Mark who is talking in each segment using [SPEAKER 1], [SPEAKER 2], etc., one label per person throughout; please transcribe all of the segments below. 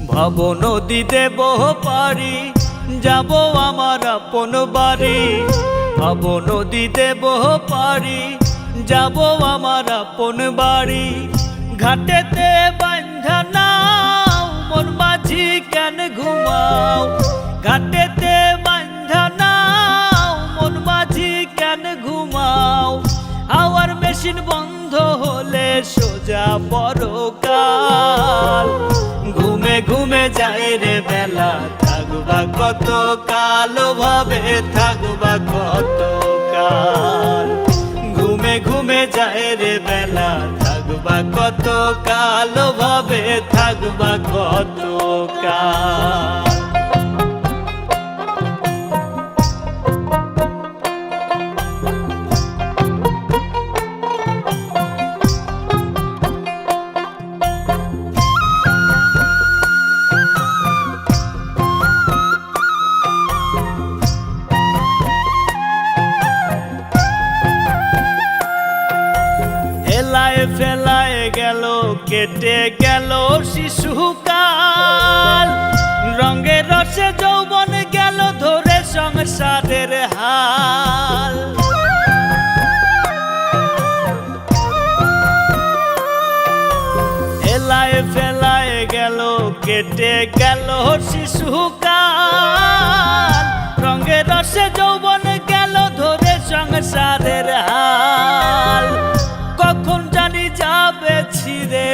[SPEAKER 1] ভাব নদী দেব পারি যাব আমার আপন বাড়ি। ভাব নদী দেব পারি যাব আমার আপন বাড়ি। ঘাটেতে বান্ধা নাও মন মাঝি কেন ঘুমাও। ঘাটেতে বান্ধা নাও মন মাঝি কেন ঘুমাও। হাওয়ার মেশিন বন্ধ হলে সোজা পরকাল। ঘুমে ঘুমে যায় রে বেলা থাকবা কত কাল ভাবে থাকবা কত কাল। ঘুমে ঘুমে যায় রে বেলা থাকবা কত কাল ভাবে থাকবা কত কাল। ফেলায় গেল কেটে গেল শিশুকাল। রঙে রসে যৌবন গেল ধরে সংসারের হাল। এলায় ফেলায় গেল কেটে গেল শিশুকাল। রঙে রসে যৌবন গেল ধরে সংসারের হাল। কখন জানি যাবে ছিঁড়ে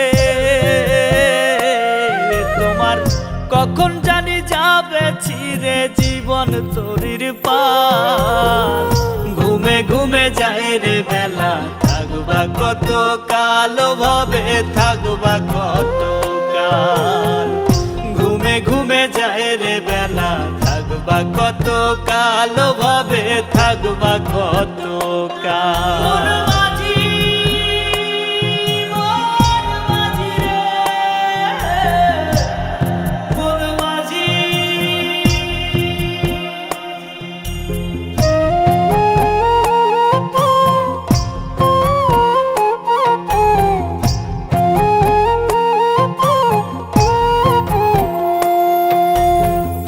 [SPEAKER 1] তোমার, কখন জানি যাবে ছিঁড়ে জীবন তরির পাল। ঘুমে ঘুমে যায় রে বেলা থাকবা কত কাল ভাবে থাকবা কত কাল। ঘুমে ঘুমে যায় রে বেলা থাকবা কত কাল ভাবে থাকবা কত কাল।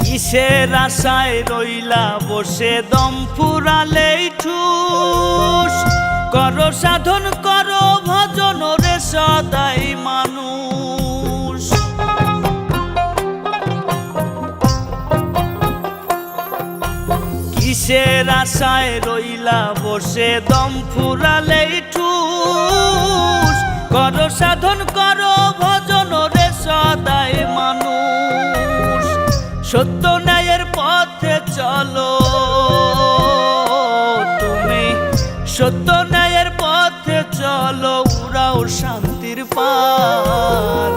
[SPEAKER 1] কিসের আশায় রইলা বসে দম ফুরালেই ঠুস। করো সাধন করো ভজন রে সদাই মানুষ। কিসের আশায় রইলা বসে দম ফুরালেই ঠুস। করো সাধন করো ভজন রে সদাই মানুষ। সত্য ন্যায়ের পথে চলো তুমি, সত্য ন্যায়ের পথে চলো উড়াও শান্তির পাল।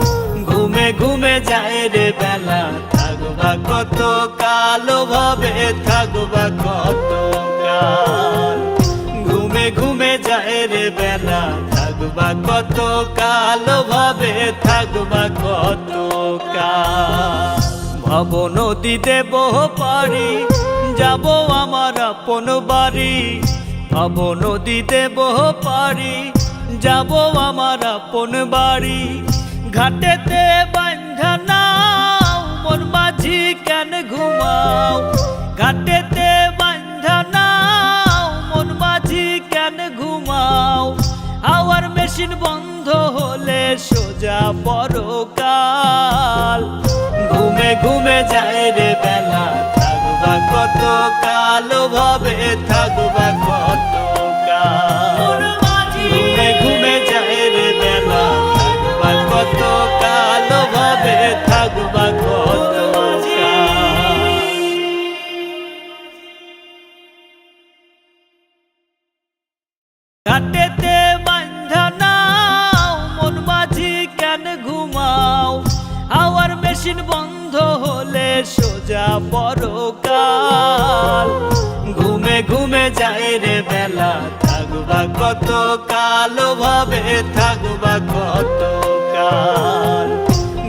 [SPEAKER 1] ঘুমে ঘুমে যায় রে বেলা থাকবা কত কাল ভাবে থাকবা কত কাল। ঘুমে ঘুমে যায় রে বেলা থাকবা কত কাল ভাবে থাকবা কত কাল। ভাব নদী দেব পারি যাব আমার আপন বাড়ি। ভাব নদী দেব পারি যাব আমার আপন বাড়ি। ঘাটেতে বান্ধা নাও মন মাঝি কেন ঘুমাও। ঘাটেতে বান্ধা নাও মন মাঝি কেন ঘুমাও। হাওয়ার মেশিন বন্ধ হলে সোজা পরকাল। ঘুমে ঘুমে যায় রে বেলা থাকবা কত কাল ভাবে থাকবা কত কাল। ঘুমে ঘুমে যায় রে বেলা থাকবা কত কাল ভাবে থাকবা কত কাল। ঘাটেতে বান্ধা নাও মন মাঝি কেন ঘুমাও। হাওয়ার মেশিন বন্ধ হলে সোজা পরকাল। ঘুমে ঘুমে রে বেলা, থাকবা কত কালো ভাবে, থাকবা কত